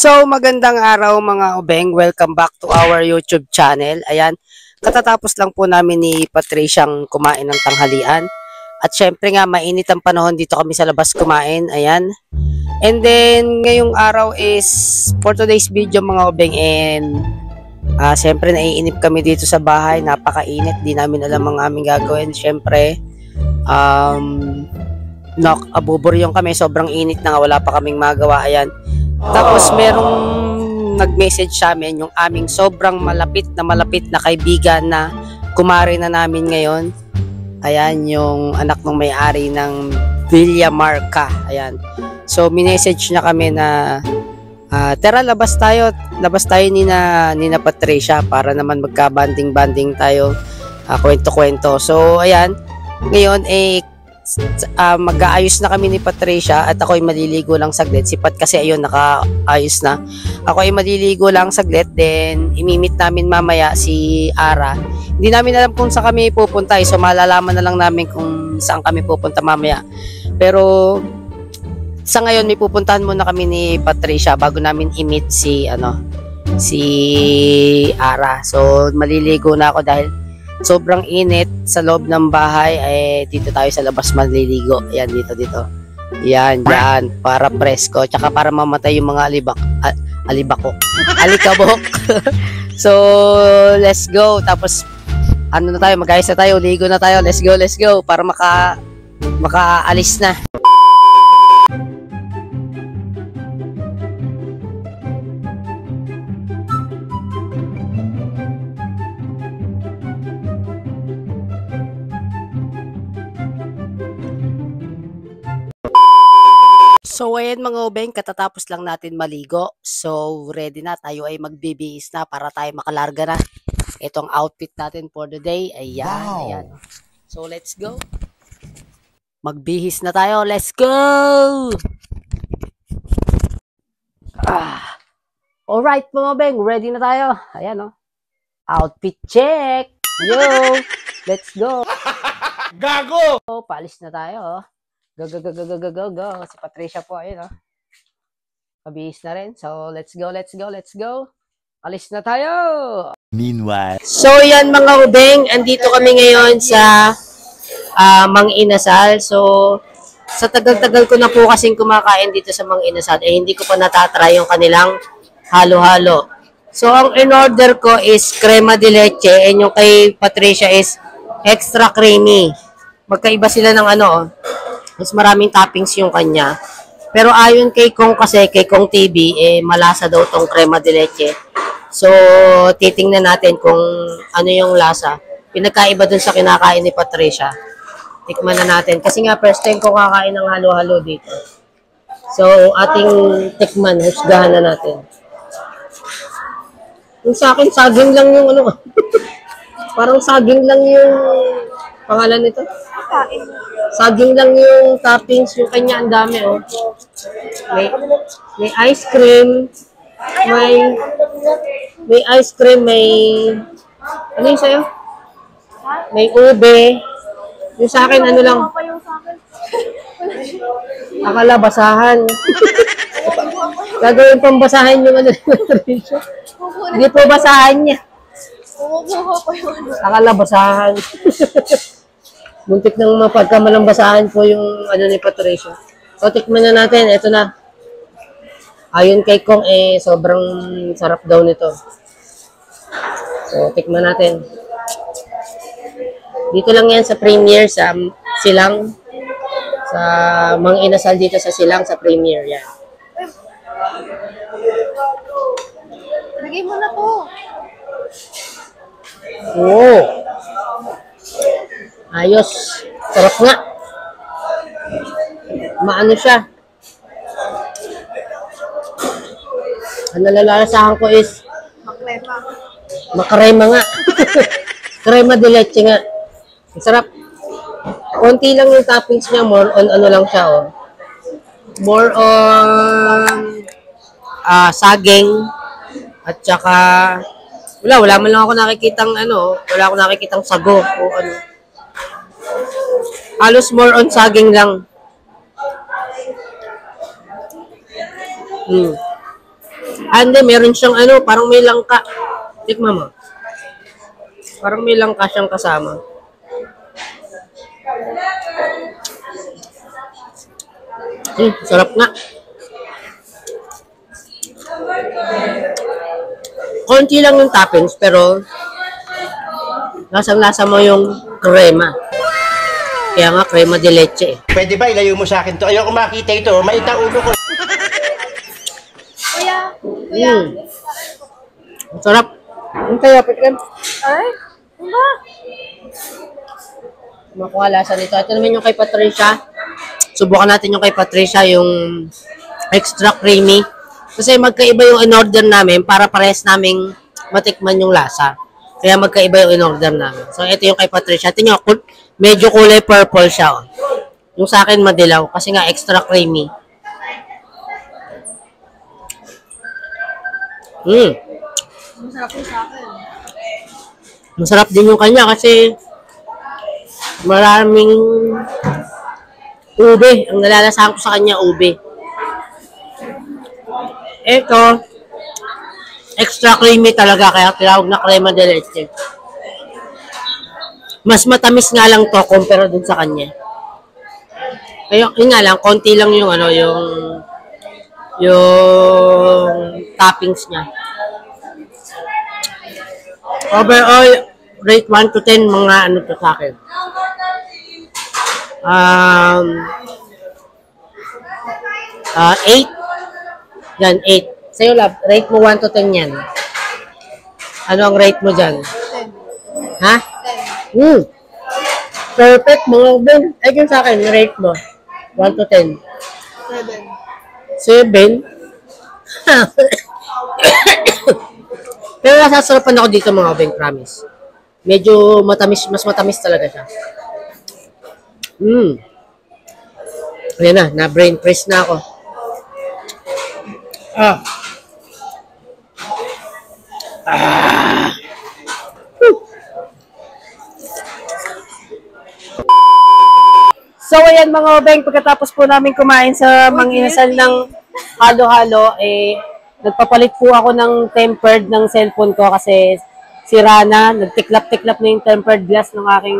So, magandang araw mga obeng. Welcome back to our YouTube channel. Ayan, katatapos lang po namin ni Patriciang kumain ng tanghalian. At syempre nga, mainit ang panahon dito kami sa labas kumain. Ayan. And then, ngayong araw is for today's video mga obeng. And syempre, naiinip kami dito sa bahay. Napakainit. Di namin alam ang aming gagawin. Syempre, abuburyong kami. Sobrang init na nga. Wala pa kaming magawa. Ayan. Tapos merong nag-message sa amin yung aming sobrang malapit na kaibigan na kumare na namin ngayon. Ayan, yung anak ng may-ari ng Villa Marca. Ayan. So, minessage niya kami na tara, labas tayo ni na Patricia para naman magka-banding tayo, kwento-kwento. So, ayan. Ngayon, mag-aayos na kami ni Patricia at ako ay maliligo lang saglit. Si Pat kasi ayun, nakaayos na. Ako ay maliligo lang saglit, then imimit namin mamaya si Ara. Hindi namin alam kung saan kami pupunta, so malalaman na lang namin kung saan kami pupunta mamaya. Pero sa ngayon may pupuntahan muna kami ni Patricia bago namin i-meet si Ara. So maliligo na ako dahil sobrang init sa loob ng bahay. Dito tayo sa labas maliligo. Ayan, dito. Yan, para presko. Tsaka para mamatay yung mga alikabok. So, let's go. Tapos, na tayo, mag-ayos na tayo, ligo na tayo. Let's go. Para makaalis na. So, ayan mga obeng, katatapos lang natin maligo. So, ready na. Tayo ay magbibihis na para tayo makalarga na. Itong outfit natin for the day. Ayan, wow. Ayan. So, let's go. Magbihis na tayo. Let's go! Alright mga obeng, ready na tayo. Ayan, oh. Outfit check. Yo! Let's go. Gago! So, paalis na tayo, oh. Go. Si Patricia po, ayun, oh. Mabihis na rin. So, let's go. Alis na tayo! Meanwhile. So, yan mga ubeng. Andito kami ngayon sa Mang Inasal. So, sa tagal-tagal ko na po kasing kumakain dito sa Mang Inasal, hindi ko pa natatry yung kanilang halo-halo. So, ang in-order ko is crema de leche and yung kay Patricia is extra creamy. Magkaiba sila ng mas maraming toppings yung kanya. Pero ayon kay Kong kasi, kay Kong TV, malasa daw tong crema de leche. So, titingnan natin kung ano yung lasa. Pinagkaiba dun sa kinakain ni Patricia. Tikman na natin. Kasi nga, first time ko kakain ng halo-halo dito. So, ating tikman, husgahan na natin. Yung sa akin, saging lang yung parang saging lang yung pangalan nito. Saging lang yung toppings, yung kanya ang dami, oh. May ice cream, may ice cream, ano yung sa'yo? May ube. Yung sa akin, ano lang? Akala, basahan. Gagawin pang basahan yung Hindi po basahan niya. Akala, basahan. Muntik nang mapagkamalang basahan po yung ni Patricia. So, tikman na natin. Ito na. Ayon kay Kong, sobrang sarap daw nito. So, tikman natin. Dito lang yan sa Premier, sa Silang. Sa Mang Inasal dito sa Silang, sa Premier. Yan. Lagay mo na to. Oo. Ayos. Sarap nga. Maano siya. Ang nalalasahan ko is makrema nga. Crema de leche nga. Ang sarap. Konti lang yung toppings niya. More on lang siya, oh. More on saging. At saka wala man lang ako nakikitang wala akong nakikitang sago o halos more on saging lang. Ande, meron siyang ano, parang may langka. Tikman mo. Parang may langka siyang kasama. Sarap nga. Konti lang yung toppings, pero lasang-lasa mo yung crema. Kaya nga, crema de leche eh. Pwede ba ilayo mo sa akin to? Ayoko makita ito. Maita ulo ko. Kuya. Ang sarap. Ang kaya, Petren. Ay? Ano ba? Makuha lasa nito. Ito naman yung kay Patricia. Subukan natin yung kay Patricia, yung extra creamy. Kasi magkaiba yung in-order namin para parehas naming matikman yung lasa. Kaya magkaiba yung in-order namin. So, ito yung kay Patricia. Ito nyo, medyo kulay purple siya. Oh. Yung sa akin madilaw kasi nga extra creamy. Masarap yung sa akin. Masarap din yung kanya kasi maraming ube. Ang nalalasahan ko sa kanya, ube. Ito, extra creamy talaga kaya tinawag na crema de leche. Mas matamis nga lang to compare dun sa kanya. Kaya yun nga lang, konti lang yung ano, yung toppings niya. Overall, rate 1 to 10, mga ano to sa akin. 8. Yan, 8. Sa'yo, love, rate mo 1 to 10 yan. Ano ang rate mo dyan? 10. Ha? Perfect, mga Ben. Ay, yung sa akin, rate mo. 1 to 10. 7. 7? Pero nasasarapan ako dito, mga Ben, promise. Medyo matamis, mas matamis talaga siya. Ayan na brain freeze na ako. So, ayan mga obeng, pagkatapos po namin kumain sa manginasal ng halo-halo, nagpapalit po ako ng tempered ng cellphone ko kasi sira na, nagtiklap-tiklap na yung tempered glass ng aking,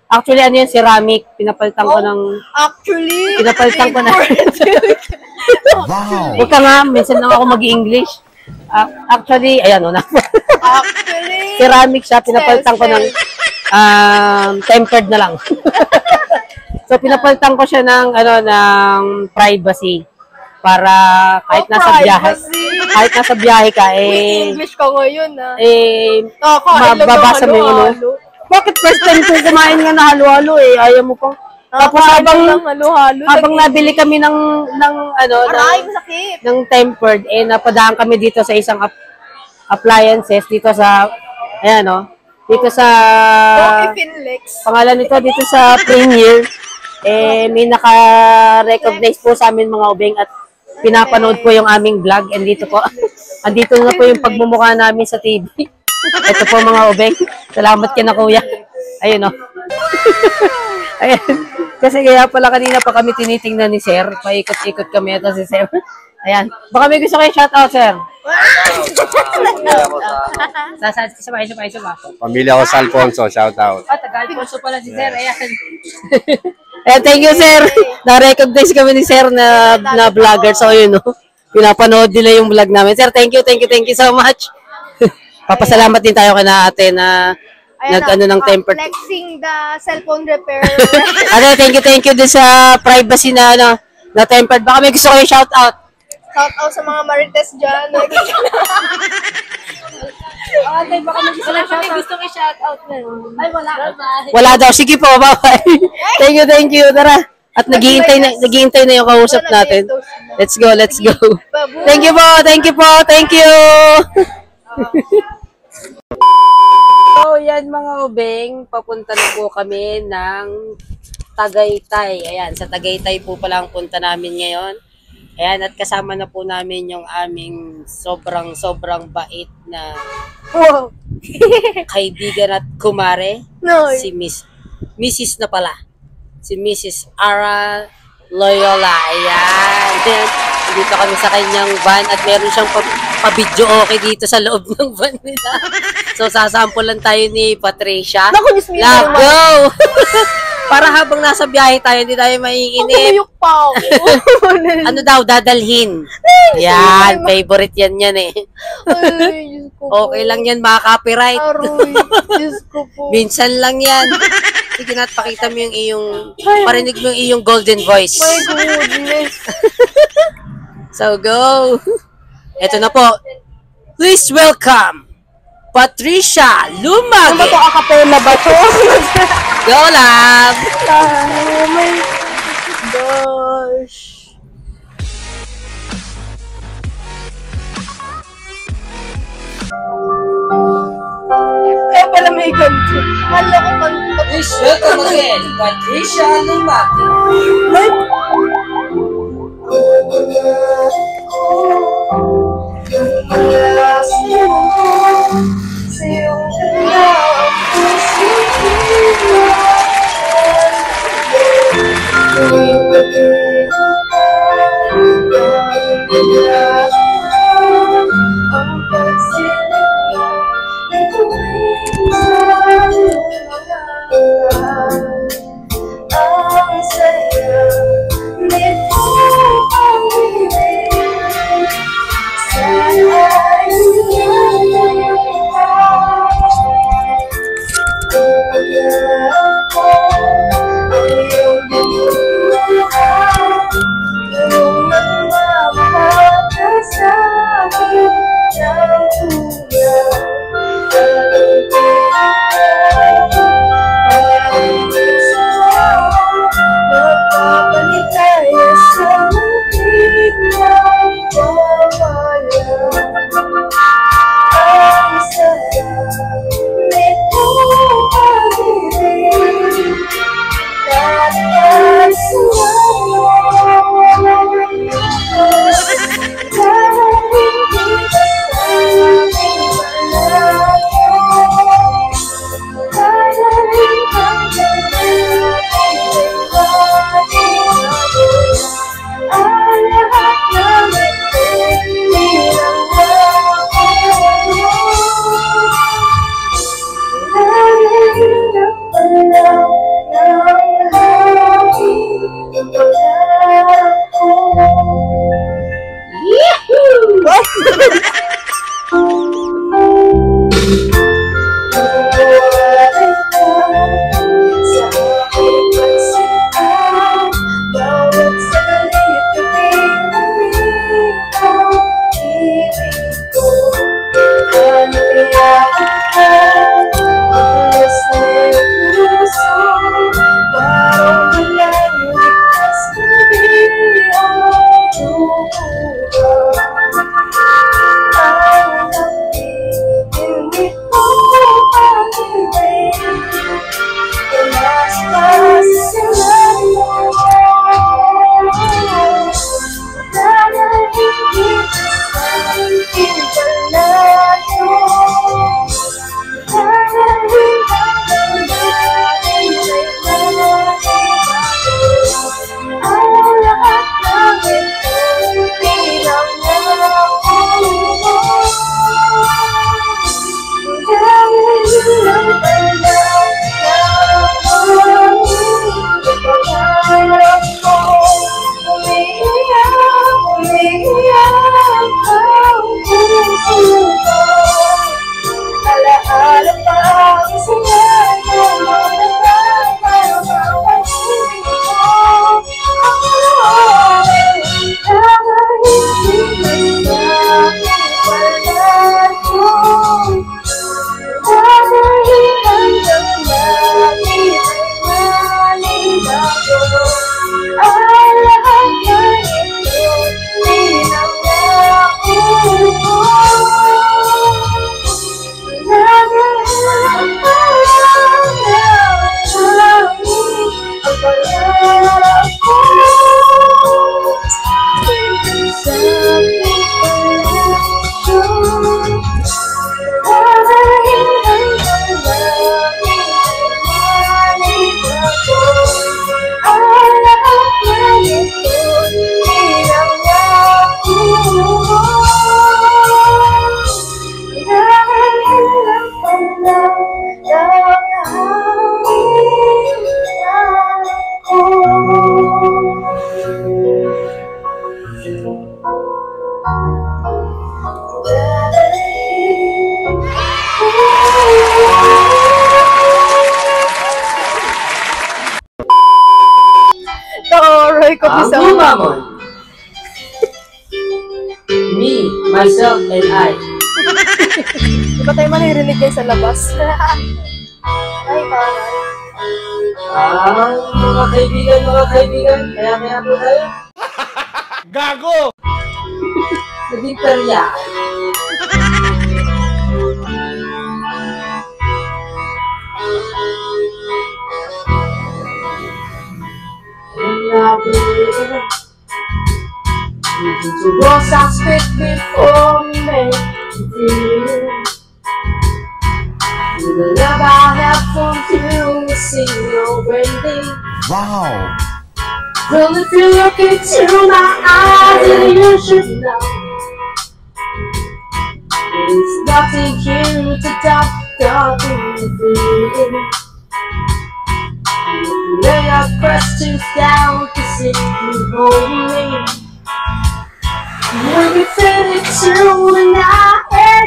actually ano yun, ceramic, pinapalitan ko ng, pinapalitan ko na. Wow! Huwag ka nga, minsan lang ako mag-English. Actually, ayan o na. Ceramic siya, pinapalitan ko ng tempered na lang. So, pinapalitan ko siya ng, ng privacy. Para kahit nasa biyahe, kahit nasa biyahe ka, English ka ngayon, ah. Mababasa mo yung ano. Bakit first time ko kumain nga na halo-halo ayaw mo pang. Tapos habang nabili kami ng sakit. ng tempered, napadaan kami dito sa isang appliances dito sa dito sa pangalan nito dito sa Premier, may naka-recognize po sa amin mga ubeng at pinapanood po yung aming vlog, and dito po andito na po yung pagmumukha namin sa TV. Ito po mga ubeng, salamat kina kuya. Ayun Ayan. Kasi kaya pala kanina pa kami tinitingnan ni Sir. Paikot-ikot kami ito si Sir. Ayan. Baka may gusto kayo shoutout, Sir. Isa pa. Pamilya ko sa Alfonso, shout out. Taga-Alfonso pala si Sir. Ayan. Ayan, thank you, Sir. Na-recognize kami ni Sir na vlogger. So, yun, pinapanood nila yung vlog namin. Sir, thank you so much. Papasalamat din tayo kay na ate na ng tempered. Flexing the cellphone repair. Ate, thank you din sa privacy na tempered. Baka may gusto kayo shout out. Shout out sa mga marites dyan. Ate, baka may gusto kayo shout out na. Ay, wala. Wala daw. Sige po, bye-bye. Thank you. Tara. At naghihintay na yung kausap natin. Let's go. Thank you po. So, yan mga ubeng, papunta na po kami ng Tagaytay. Ayan, sa Tagaytay po pala ang punta namin ngayon. Ayan, at kasama na po namin yung aming sobrang bait na kaibigan at kumare. Si Mrs. na pala. Si Mrs. Ara Loyola. Ayan. Nandito kami sa kanyang van at meron siyang pa-video okay dito sa loob ng van nila. So, sasampulan tayo ni Patricia. Naku, Diyos mo, Love, go! Para habang nasa biyahe tayo, hindi tayo maiinip. Tumuyok pa ako. Ano daw, dadalhin? Yan, favorite yan eh. Ay, Diyos ko po. Okay lang yan, maka-copyright. Aroy, Diyos ko po. Minsan lang yan. Sige na, pakita mo yung iyong, parinig mo yung iyong golden voice. My goodness. So, go! Ito na po. Please welcome, Patricia Ano ba Lumagi. to? Acapella ba to? Go, love! Oh my gosh. Kaya pala may ganito. Hala ko kanto. Please welcome again, Patricia Lumagi. Ay! Come on. Me, myself, and I. Di ba tayo manirinig yan sa labas? Ay, parang. Mga kaibigan, kaya po tayo. Gago! Naging perya. To was I speak before me, the love I have from you is in your waiting. Wow. Well, if you look into my eyes, then you should know there's nothing here to doubt, nothing to fear. Lay your questions down to sit you hold me. When you feel it true and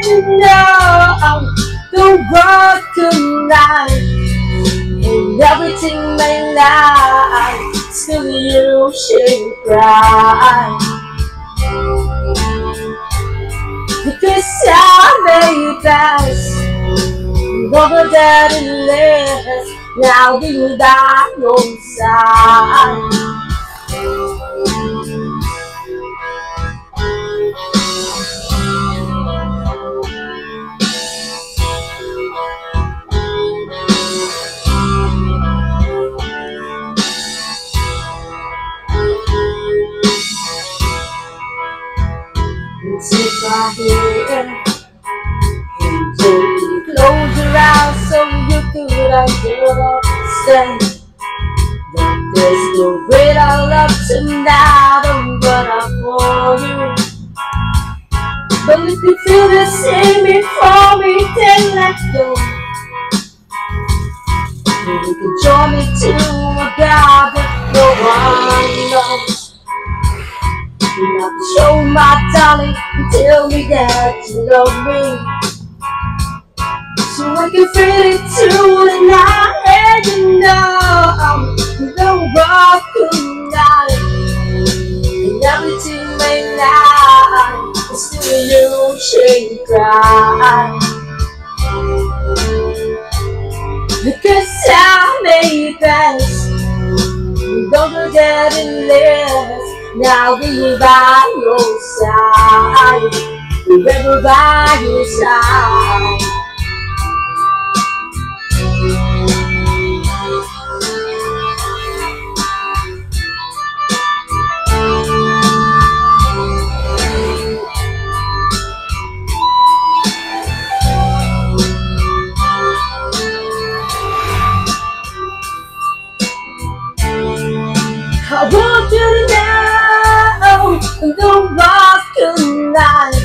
you know the world tonight and everything may lie, still you should cry. Because I made pass over that and less, now we die on side. Sit right here and close your eyes so you could understand that there's no greater love tonight than what I for you. But if you feel the same before me, then let go. You can join me to a God that no one knows. You have to show my darling and tell me that you love me, so I can feel it too tonight. And you know the world tonight and everything may lie, but still you shouldn't cry. Because I made best, don't do that and less. Now be by your side, forever by your side. I want you to know the rock tonight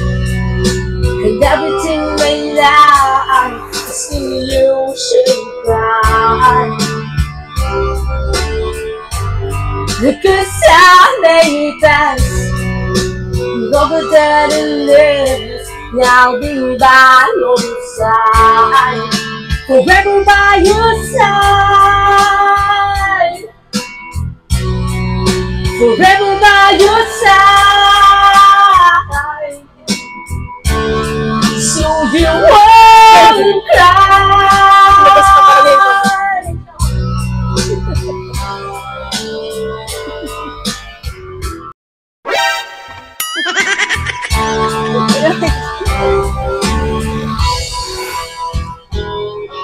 and everything may lie, still you should cry. Because I made plans over that and live, now be by your side, forever by your side, forever by your side, so you won't cry.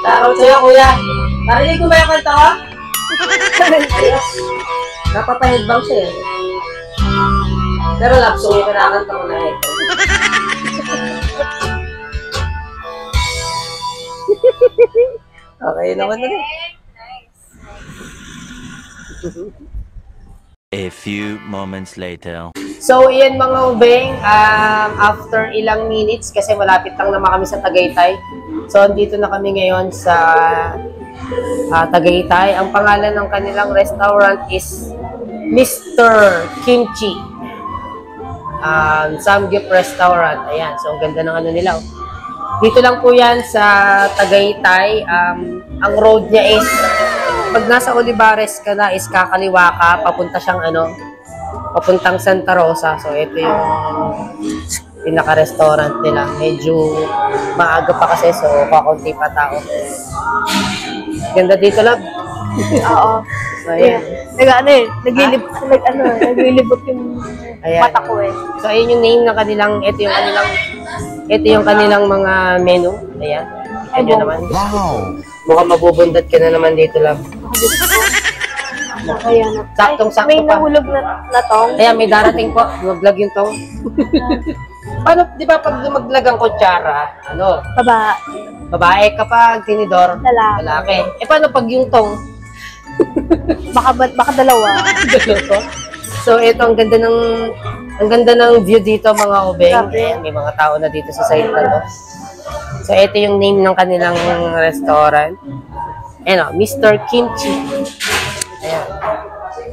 Taro sa'yo, kuya. Narinig ko ba yung kanta ko? Ayos. Napapahidbang siya eh. Pero love song yung kinakanta ko na ito. Okay naman na rin. A few moments later. So, iyan mga ubeng, after ilang minutes, kasi malapit lang naman kami sa Tagaytay. So, andito na kami ngayon sa Tagaytay. Ang pangalan ng kanilang restaurant is Mr. Kimchi. Samgyup Restaurant. Ayan, so ang ganda ng ano nila. Oh. Dito lang po yan sa Tagaytay. Ang road niya is, pag nasa Olivares ka na, is kakaliwa ka, papunta siyang ano, papuntang Santa Rosa. So, ito yung pinaka-restaurant nila. Medyo maaga pa kasi, so kakunti pa tao. Ganda dito, love. Oo. So, ayan. Naglilibot yung Ayan. mata ko eh. So, ayun yung name ng kanilang, ito yung kanilang mga menu. Ayan. Kita nyo naman. Wow. Mukhang mabubundat ka na naman dito, love. Ayan. Saktong-sakto May pa. nahulog na tong. Ayan, may darating po. Mag-vlog yung tong. Paano, di ba pag mag-vlog ang kutsara, ano, Baba. babae kapag tinidor, Lalaki. lalaki. Eh, paano pag yung tong? Baka dalawa. So, ito, ang ganda ng view dito, mga obeng. Grabe. Ayan, may mga tao na dito sa side na to. So, ito yung name ng kanilang restaurant. Ayan o, Mr. Kimchi. Ayan.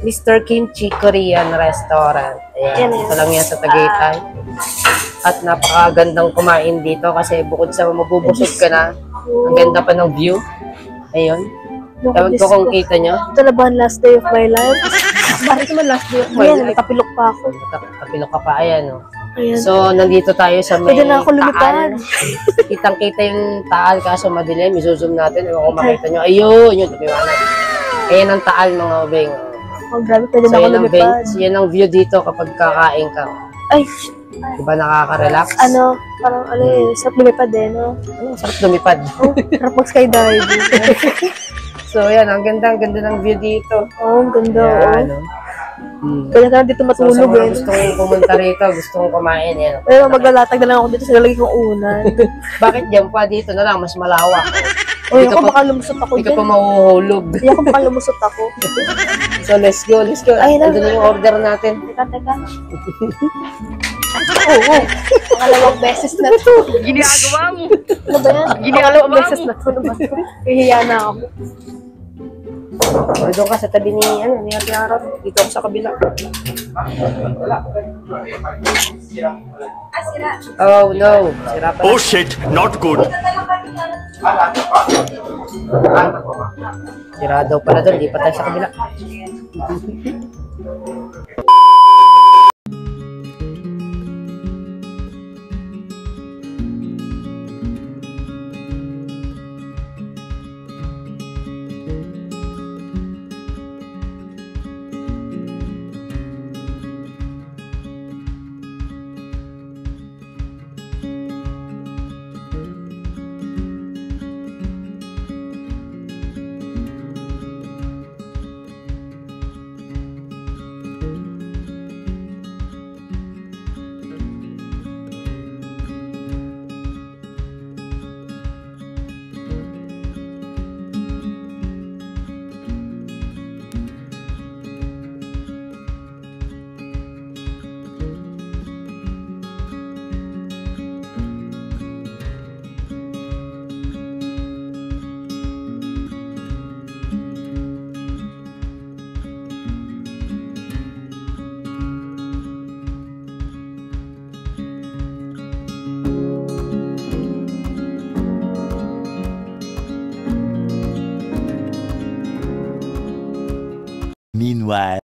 Mr. Kimchi Korean Restaurant. Ayan, ito lang yan sa Tagaytay. At napakagandang kumain dito kasi bukod sa mabubusog ka na, ang ganda pa ng view. Ayun. Tawag ko kung kita nyo. Ito na ba ang last day of my life? Bakit naman last day of my life? Nakapilok pa ako. Kapilok ka pa, ayan o. Ayan. So, nandito tayo sa may Pwede na ako lumipad. Kitang-kita yung taal kaso madilim. I-zoom natin. Ewan ko makita nyo. Ayun, yun. Tumiwanag. Ayan ang taal, mga obeng. Oh, grabe. Pwede So, na ako yan ang, lumipad. yan ang view dito kapag kakain ka. Ay, Diba nakaka-relax? parang sarap lumipad eh, no? Sarap lumipad. Oh, sarap mag-skydiving. So, yan. Ang ganda ng view dito. Oh, ang ganda. Yan, Oh. no? Hmm. Pwede ka na dito So, sa matulog mga eh. gustong pumunta rito, gustong kumain, yan. Pero maglalatag na lang ako dito sa lalagay kong unan. Bakit dyan pa dito na lang, mas malawak. Uy, Hindi ako ka pa- baka lumusot ako Hindi ka dyan. pa mahuhulog. Hindi ako baka lumusot ako. So, let's go. Ay, Ito na yung order natin. Teka. Oo. Pangalawang beses na to. Ginagawa mo. Ano ba yan? Pangalawang beses na to. Ano ba to? Hihiya na ako. O, doon ka sa tabi ni Ate Arap. Dito ako sa kabila. Oh, no. Sira pa. Oh shit, not good. Sira daw pala doon. Di pa tayo sa kabila. Meanwhile.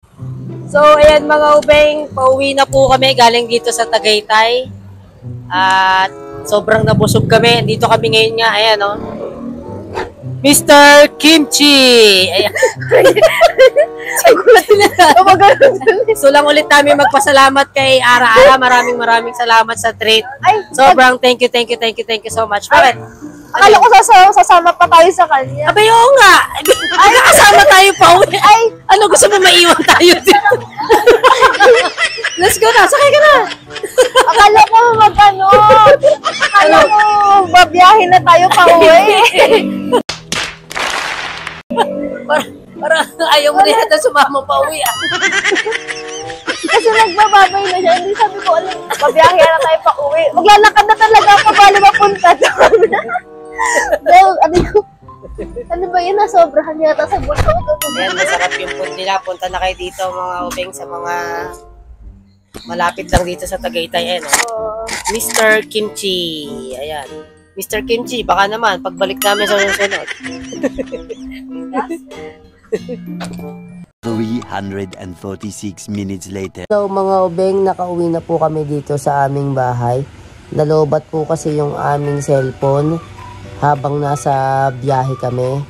So, ayan mga ubeng, pauwi na po kami galing dito sa Tagaytay. At sobrang nabusog kami. Dito kami ngayon nga, ayan o. Mr. Kimchi! Ayan. So lang ulit namin magpasalamat kay Ara-Ara. Maraming salamat sa treat. Ay, Sobrang thank you so much. Bakit? akala ko sasama pa tayo sa kanya. Abay, oo nga. Ay, nakasama tayo pa uwi. Ay, ano gusto mo maiwan tayo dito? Let's go na. Sakay ka na. Akala ko akala ko babiyahin na tayo pa uwi. Parang ayaw mo na yata sumama pa uwi. Kasi nagbababay na siya. Hindi sabi ko, alam, babiyahin na tayo pa uwi. Maglalakad na talaga ako bali mapunta doon. Well, ano ba yun? Nasobrahan yata sa buto. Ayan, masarap yung food nila. Punta na kayo dito mga ubeng sa mga malapit lang dito sa Tagaytay. Ayan, oh. Mr. Kimchi. Ayan. Mr. Kimchi, baka naman, pagbalik namin sa susunod. 346 minutes later. So mga obeng, nakauwi na po kami dito sa aming bahay. Nalobat po kasi yung aming cellphone habang nasa biyahe kami.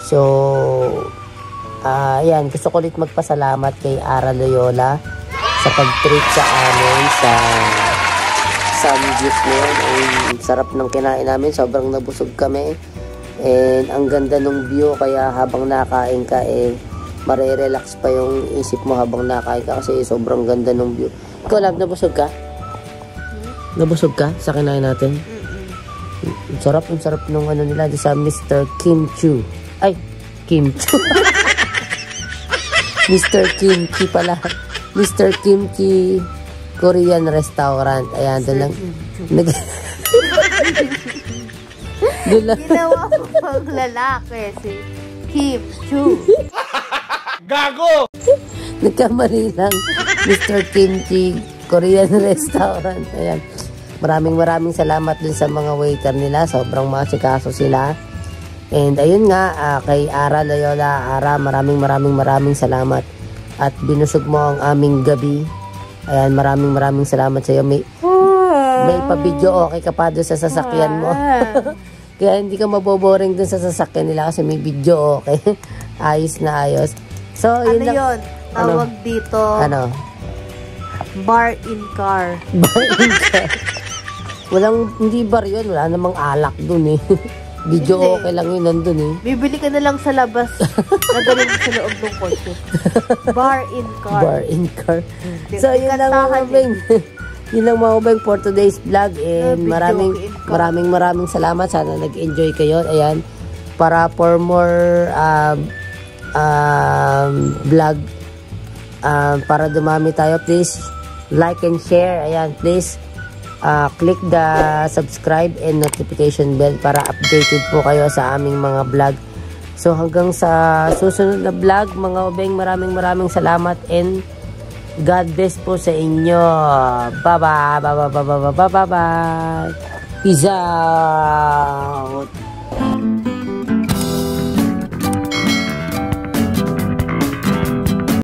So, ayan, gusto ko ulit magpasalamat kay Ara Loyola sa pag-treat sa amin sa Samgyup na yun. Ang sarap ng kinain namin, sobrang nabusog kami. And ang ganda ng view, kaya habang nakain ka, marirelax pa yung isip mo habang nakain ka kasi sobrang ganda ng view. Ikaw, Lab, nabusog ka? Nabusog ka sa kinain natin? Ang sarap nung ano nila sa Mr. Kim Chu. Ay, Kim Chu. Mr. Kimchi pala. Mr. Kimchi Korean Restaurant. Ayan, doon lang. Doon lang. Ginawa mo pag lalaki si Kim Chu. Gago! Nagkamali lang. Mr. Kimchi Korean Restaurant. Ayan. Maraming salamat dun sa mga waiter nila. Sobrang masikaso sila. And ayun nga, kay Ara Loyola, Ara, maraming salamat. At binusog mo ang aming gabi. Ayan, maraming salamat sa iyo. May pa-video okay ka pa doon sa sasakyan mo. Kaya hindi ka maboboring dun sa sasakyan nila kasi may video okay. Ayos na ayos. So, Ano yun? Tawag dito, Ano? bar in car. Bar in car. Hindi bar yun. Wala namang alak dun eh. Video Hindi. okay lang yun nandun eh. Bibili ka na lang sa labas na galing sa loob ng kotse. Bar in car. Bar in car. Di- So, yun lang mga kantahan kabeng. Yun lang mga kabeng for today's vlog. And Video in car. maraming salamat. Sana nag-enjoy kayo. Ayan. Para for more vlog, para dumami tayo, please like and share. Ayan, please click the subscribe and notification bell para updated po kayo sa aming mga vlog. So hanggang sa susunod na vlog, mga obeng, maraming salamat and God bless po sa inyo. Bye bye. Peace out.